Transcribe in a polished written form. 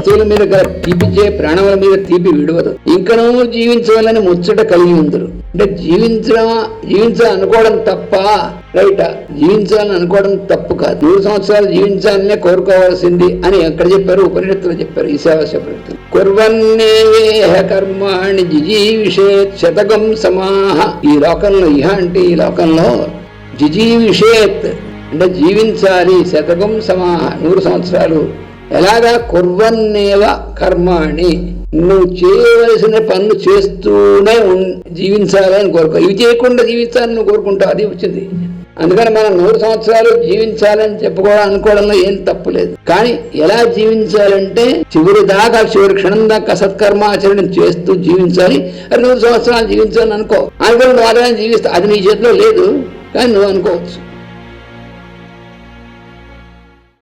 వస్తువుల మీద గల తీపిచే ప్రాణముల మీద తీపి విడవదు. ఇంకనూ జీవించవాలని ముచ్చట కలిగి ఉందరు. అంటే జీవించాలనుకోవడం తప్ప, రైట్? జీవించాలని అనుకోవడం తప్పు కాదు. 100 సంవత్సరాలు జీవించాలనే కోరుకోవాల్సింది అని ఎక్కడ చెప్పారు? ఉపనిషత్తులు చెప్పారు. ఈశావాస్య ఉపనిషత్తులు. కుర్వన్నేవేహ కర్మాణి జిజీవిషేత్ శతకం సమాహ. ఈ లోకంలో అంటే ఈ లోకంలో జిజీవిషేత్ అంటే జీవించాలి. శతకం సమాహ 100 సంవత్సరాలు. ఎలాగా? కుర్వన్నేవ కర్మాణి, నువ్వు చేయవలసిన పనులు చేస్తూనే జీవించాలని కోరుకో. ఇవి చేయకుండా జీవించాలని నువ్వు కోరుకుంటావు. అది వచ్చింది. అందుకని మనం 100 సంవత్సరాలు జీవించాలని అనుకోవడంలో ఏం తప్పు లేదు. కానీ ఎలా జీవించాలంటే చివరి క్షణం దాకా సత్కర్మాచరణ చేస్తూ జీవించాలి. అది 100 సంవత్సరాలు జీవించాలని అనుకో. అనుకుని నువ్వు జీవిస్తా. అది నీ చేతిలో లేదు, కానీ నువ్వు అనుకోవచ్చు.